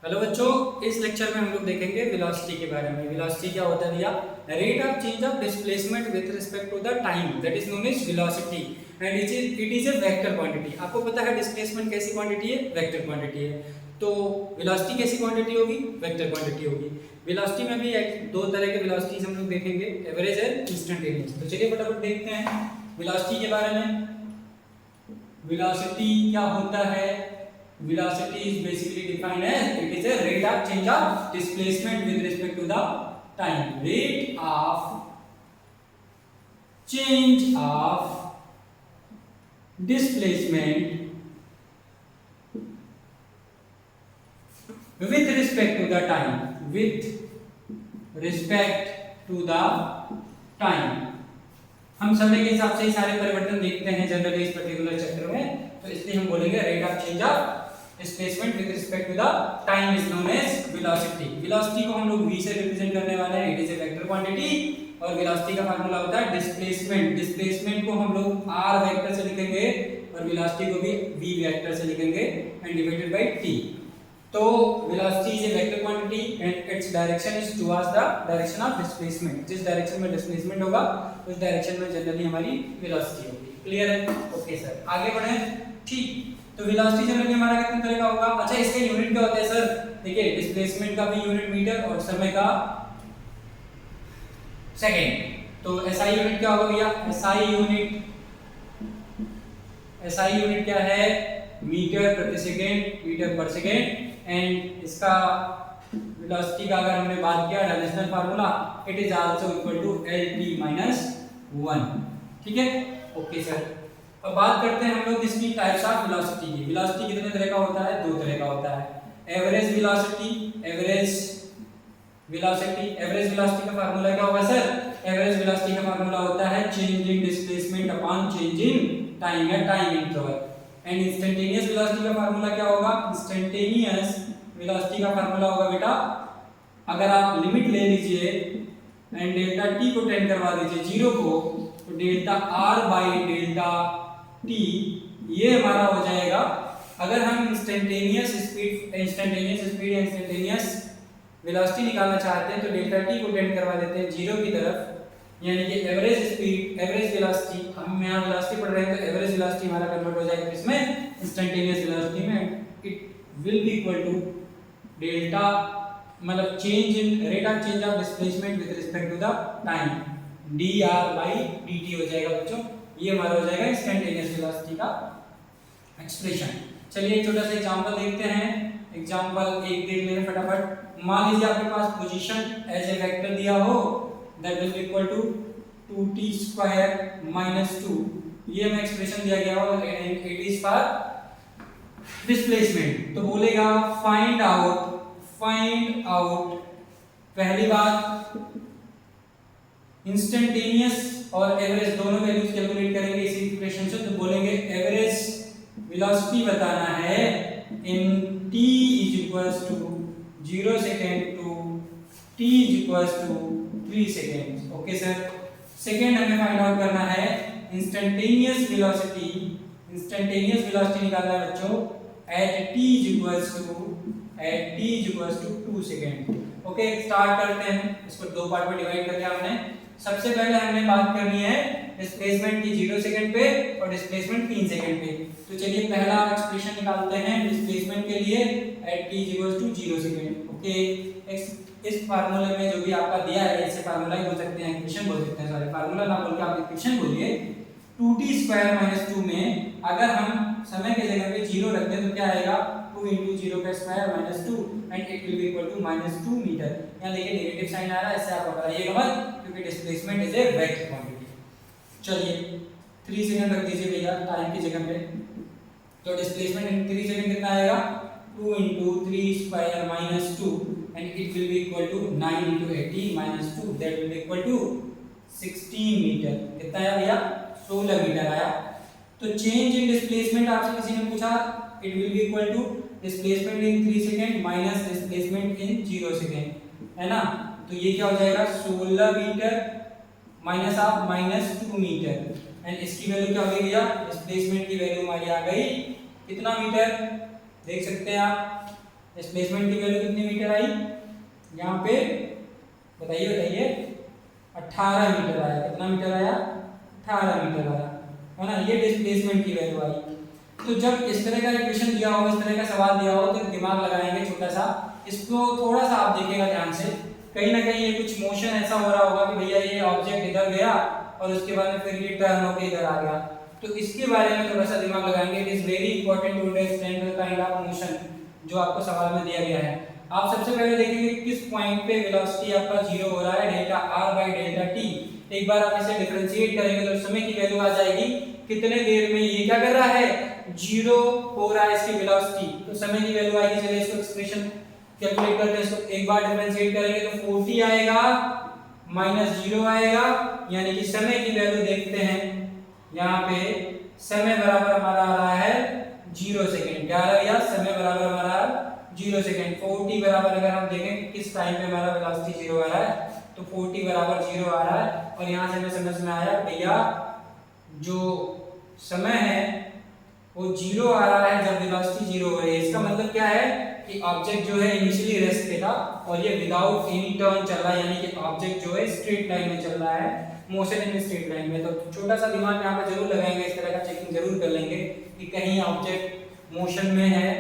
Hello बच्चों, इस lecture में हम लोग देखेंगे वेलोसिटी के बारे में। वेलोसिटी क्या होता है भैया? Rate of change of displacement with respect to the time, that is known as velocity and it is a vector quantity. आपको पता है डिस्प्लेसमेंट कैसी क्वांटिटी है? वेक्टर क्वांटिटी है। तो वेलोसिटी कैसी क्वांटिटी होगी? वेक्टर क्वांटिटी होगी। वेलोसिटी में भी दो तरह के वेलोसिटीज हम लोग देखेंगे, एवरेज एंड इंस्टेंटेनियस। तो चलिए फटाफट देखते हैं वेलोसिटी के बारे में। वेलोसिटी क्या होता है? Velocity is basically defined as it is a rate of change of displacement with respect to the time. Rate of change of displacement with respect to the time. With respect to the time. हम समय के हिसाब से ही सारे परिवर्तन देखते हैं generally इस पर्टिकुलर चैप्टर में, तो इसलिए हम बोलेंगे rate of change of displacement with respect to the time is known as velocity. Velocity को हम लोग v से रिप्रेजेंट करने वाले हैं, it is a vector quantity. और वेलोसिटी का फार्मूला होता है डिस्प्लेसमेंट। डिस्प्लेसमेंट को हम लोग r वेक्टर से लिखेंगे और वेलोसिटी को भी v वेक्टर से लिखेंगे एंड डिवाइडेड बाय t। तो velocity is a vector quantity and its direction is towards the direction of displacement. जिस डायरेक्शन में डिस्प्लेसमेंट होगा उस डायरेक्शन में जनरली हमारी वेलोसिटी होगी। क्लियर है? ओके सर, आगे बढ़ें। ठीक, तो वेलोसिटी जनरली हमारा कितने तरह का होगा? अच्छा, इसका यूनिट क्या होता है सर? देखिए, डिस्प्लेसमेंट का भी यूनिट मीटर और समय का सेकंड। तो एसआई यूनिट क्या होगा भैया? एसआई यूनिट क्या है? मीटर प्रति second, metre per second. And इसका वेलोसिटी का अगर हमने बात किया dimensional formula, it is also equal to LT - 1। ठीक है, ओके सर। अब बात करते हैं हम लोग इसकी टाइप्स ऑफ वेलोसिटी की। वेलोसिटी कितने तरह का होता है? दो तरह का होता है। एवरेज वेलोसिटी का फार्मूला क्या होगा सर? एवरेज वेलोसिटी का फार्मूला होता है change in displacement upon change in time या time interval. And instantaneous velocity का फार्मूला क्या होगा? इंस्टेंटेनियस वेलोसिटी का फार्मूला होगा बेटा, अगर आप लिमिट ले लीजिए एंड डेल्टा t को टेंड करवा दीजिए 0 को, तो delta r by delta t ये हमारा हो जाएगा। अगर हम इंस्टेंटेनियस स्पीड या इंस्टेंटेनियस वेलोसिटी निकालना चाहते हैं तो डेल्टा t को टेंड करवा देते हैं 0 की तरफ, यानी कि एवरेज वेलोसिटी, हम यहाँ वेलोसिटी पढ़ रहे हैं तो एवरेज वेलोसिटी हमारा कन्वर्ट हो जाएगा इसमें इंस्टेंटेनियस वेलोसिटी में। It will be equal to delta, मतलब change in rate of change of displacement with respect to the time, dr by dt हो जाएगा बच्चों। ये हमारा हो जाएगा इंस्टेंटेनियस वेलोसिटी का एक्सप्रेशन। चलिए एक छोटा सा एग्जांपल देखते हैं। एग्जांपल एक देख लें फटाफट। मान लीजिए आपके पास पोजीशन एज ए वेक्टर दिया हो, that will be equal to 2t² - 2। ये हमें एक्सप्रेशन दिया गया हो and it is for displacement. तो बोलेगा फाइंड आउट पहली बात इंस्टेंटेनियस और एवरेज दोनों वैल्यूज कैलकुलेट करेंगे इसी इक्वेशन से। तो बोलेंगे एवरेज वेलोसिटी बताना है in t = 0 second to t = 3 second. Okay sir. Second हमें फाइंड आउट करना है इंस्टेंटेनियस वेलोसिटी निकालना है बच्चों at t = 2 second. Okay, start करते हैं। इसको दो पार्ट में डिवाइड करके हमने सबसे पहले हमने बात करनी है डिस्प्लेसमेंट की 0 सेकंड पे और डिस्प्लेसमेंट 3 सेकंड पे। तो चलिए पहला एक्सप्रेशन निकालते हैं डिस्प्लेसमेंट के लिए at t = 0 सेकंड। ओके, इस फार्मूले में जो भी आपका दिया है इसे फार्मूला ही बोल सकते हैं, इक्वेशन बोल सकते हैं, सॉरी फार्मूला ना बोल के आप इक्वेशन बोलिए। 2t² - 2 में अगर हम समय के जगह पे 0 रख दें तो क्या आएगा? 2 × 0² - 2 and it will be equal to -2 metre. यहां देखिए नेगेटिव साइन आ रहा है, इससे आप घबराइएगा मत क्योंकि displacement is a vector quantity. चलिए 3 सेकंड रख दीजिए भैया टाइम की जगह पे। तो डिस्प्लेसमेंट इन 3 सेकंड कितना आएगा? 2 × 3² - 2 and it will be equal to 9 × 80 - 2 that will be equal to 16 metre. कितना आया भैया? 16 मीटर आया। तो चेंज इन डिस्प्लेसमेंट आपसे किसी ने पूछा, it will be equal to displacement in 3 second minus displacement in 0 second, है ना? तो ये क्या हो जाएगा? 16 metre minus of -2 metre and इसकी वैल्यू क्या हो गई भैया? डिस्प्लेसमेंट की वैल्यू हमारी आ गई कितना मीटर? देख सकते हैं आप डिस्प्लेसमेंट की वैल्यू कितनी मीटर आई यहाँ पे, बताइए 18 मीटर आया। कितना मीटर आया? 18 मीटर आया, है ना। ये डिस्प्लेसमेंट की वैल्यू आई। तो जब इस तरह का इक्वेशन दिया हो, इस तरह का सवाल दिया हो, तो दिमाग लगाएंगे छोटा सा। इसको थोड़ा सा आप देखिएगा ध्यान से, कहीं ना कहीं ये कुछ मोशन ऐसा हो रहा होगा कि भैया ये ऑब्जेक्ट इधर गया और उसके बाद में फिर ये टर्न होकर इधर आ गया। तो इसके बारे में थोड़ा सा दिमाग लगाएंगे। It is very important to understand the kind of motion जो आपको सवाल में दिया गया है। आप सबसे पहले देखेंगे किस पॉइंट पे वेलोसिटी आपका जीरो हो रहा है, delta R by delta T. एक बार आप इसे डिफरेंशिएट करेंगे तो समय की वैल्यू आ जाएगी कितने देर में ये क्या कर रहा है, जीरो हो रहा है इसकी वेलोसिटी। तो समय की वैल्यू आएगी, चलिए इसको एक्सप्रेशन कैलकुलेट करते हैं। इसको एक बार डिफरेंशिएट करेंगे तो 40 आएगा माइनस 0 आएगा, यानी कि समय की वैल्यू देखते हैं यहाँ पे। समय बराबर हमारा आ रहा है 0 सेकंड। क्या आ रहा है? समय बराबर हमारा 0 सेकंड। 40 बराबर अगर हम देखें किस टाइम पे हमारा वेलोसिटी 0 आ रहा है, तो 40 बराबर 0 आ रहा है। और यहाँ से हमें समझ में आया भैया जो समय है वो 0 आ रहा है जब वेलोसिटी 0 हो रही है। इसका मतलब क्या है कि ऑब्जेक्ट जो है इनिशियली रेस्ट पे था और ये विदाउट एनी टर्न चल रहा है, यानी कि ऑब्जेक्ट जो है स्ट्रेट लाइन में चल रहा है, मोशन इन स्ट्रेट लाइन में। तो छोटा सा दिमाग यहाँ पे जरूर लगाएंगे, इस तरह का चेकिंग जरूर कर लेंगे कि कहीं ऑब्जेक्ट मोशन में है,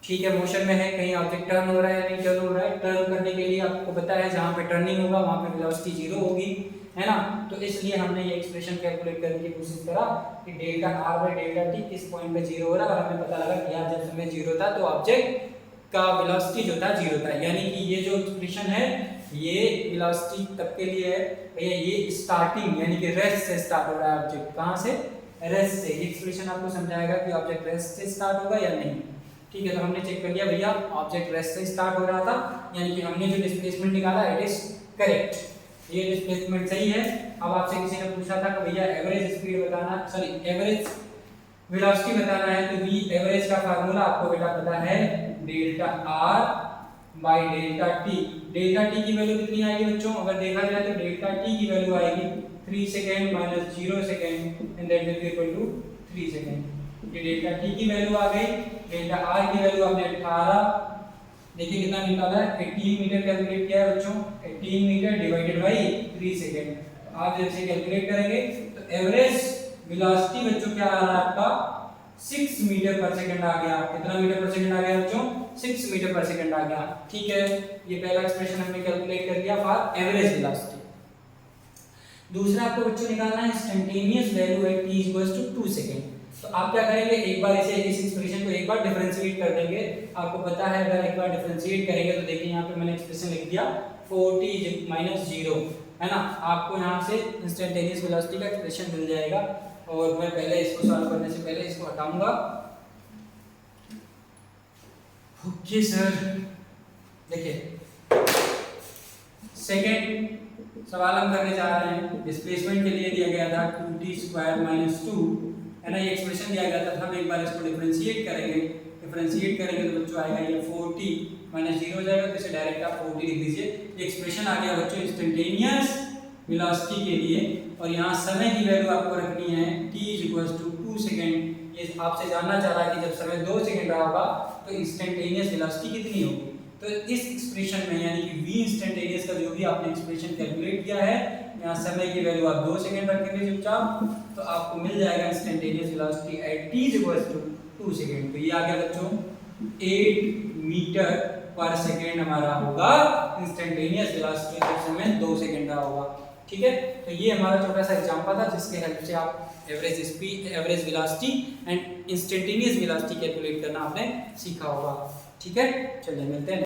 ठीक है, मोशन में है, कहीं ऑब्जेक्ट टर्न हो रहा है या नहीं टर्न हो रहा है। टर्न करने के लिए आपको पता है जहाँ पे टर्निंग होगा वहाँ पे वेलोसिटी 0 होगी, है ना। तो इसलिए हमने ये एक्सप्रेशन कैलकुलेट करने की कोशिश करा कि delta R by delta T किस पॉइंट पे 0 हो रहा है, और हमें पता लगा कि यार जब समय 0 था तो ऑब्जेक्ट का वेलोसिटी जो था 0 था। यानी कि ये जो एक्सप्रेशन है ये वेलोसिटी तब के लिए है भैया, ये स्टार्टिंग यानी कि रेस्ट से स्टार्ट हो रहा है ऑब्जेक्ट। कहाँ से? रेस्ट से। ये एक्सप्रेशन आपको समझाएगा कि ऑब्जेक्ट रेस्ट से स्टार्ट होगा या नहीं, ठीक है। तो हमने चेक कर लिया भैया ऑब्जेक्ट रेस्ट से स्टार्ट हो रहा था, यानी कि हमने जो डिस्प्लेसमेंट निकाला इट इज करेक्ट, ये डिस्प्लेसमेंट सही है। अब आपसे किसी ने पूछा था कि भैया एवरेज स्पीड बताना, सॉरी एवरेज वेलोसिटी बताना है, तो वी एवरेज का फार्मूला आपको बेटा पता है, delta R by delta T. Delta t की वैल्यू कितनी आएगी बच्चों? अगर देखा जाए तो डेल्टा टी की वैल्यू आएगी 3 second minus 0 second and that will be equal to 3 second. ये डेल्टा टी की वैल्यू आ गई। डेल्टा आर की वैल्यू आपने 18, देखिए कितना निकाला है, 18 मीटर कैलकुलेट किया है बच्चों। 18 मीटर डिवाइडेड बाई 3 सेकेंड। आप जब इसे कैलकुलेट करेंगे तो एवरेज वेलोसिटी बच्चों क्या आ रहा है आपका, 6 मीटर पर सेकंड आ गया। कितना मीटर पर सेकंड आ गया बच्चों? 6 मीटर पर सेकंड आ गया, ठीक है। ये पहला एक्सप्रेशन हमने कैलकुलेट कर लिया फॉर एवरेज वेलोसिटी। दूसरा आपको बच्चों निकालना है instantaneous value at t equals to 2 second. तो आप क्या करेंगे, एक बार इसे इस एक्सप्रेशन को एक बार डिफरेंशिएट कर देंगे। आपको पता है अगर एक बार डिफरेंशिएट करेंगे तो देखिए यहाँ पे मैंने एक्सप्रेशन लिख दिया 40 माइनस 0, है ना। आपको यहाँ से इंस्टेंटेनियस वेलोसिटी का एक्सप्रेशन मिल जाएगा। और मैं पहले इसको सॉल्व करने से पहले इसको हटाऊंगा। ओके सर, देखिए सेकेंड सवाल हम करने जा रहे हैं। डिस्प्लेसमेंट के लिए दिया गया था 2t स्क्वायर माइनस 2, है ना। ये एक्सप्रेशन दिया गया था। हम एक बार इसको डिफरेंशिएट करेंगे। डिफरेंशिएट करेंगे तो बच्चों आएगा ये 40 माइनस 0 हो जाएगा, तो इसे डायरेक्ट आप 40 लिख दीजिए। ये एक्सप्रेशन आ गया बच्चों इंस्टेंटेनियस वेलोसिटी के लिए। और यहाँ समय की वैल्यू आपको रखनी है t इक्वल्स टू 2 सेकेंड। ये आपसे जानना चाह रहा है कि जब समय 2 सेकेंड रहा होगा तो इंस्टेंटेनियस वेलोसिटी कितनी होगी। तो इस एक्सप्रेशन में यानी कि v इंस्टेंटेनियस का जो भी आपने एक्सप्रेशन कैलकुलेट किया है, यहाँ समय की वैल्यू आप 2 सेकेंड रखेंगे चुपचाप, तो आपको मिल जाएगा instantaneous velocity at t equals to 2 second. तो ये आ गया बच्चों 8 मीटर पर सेकेंड हमारा होगा इंस्टेंटेनियस वेलोसिटी जब समय 2 सेकेंड का होगा, ठीक है। तो ये हमारा छोटा सा एग्जांपल था जिसके हेल्प से आप average speed, average velocity and instantaneous velocity calculate करना आपने सीखा होगा, ठीक है। चलिए मिलते हैं।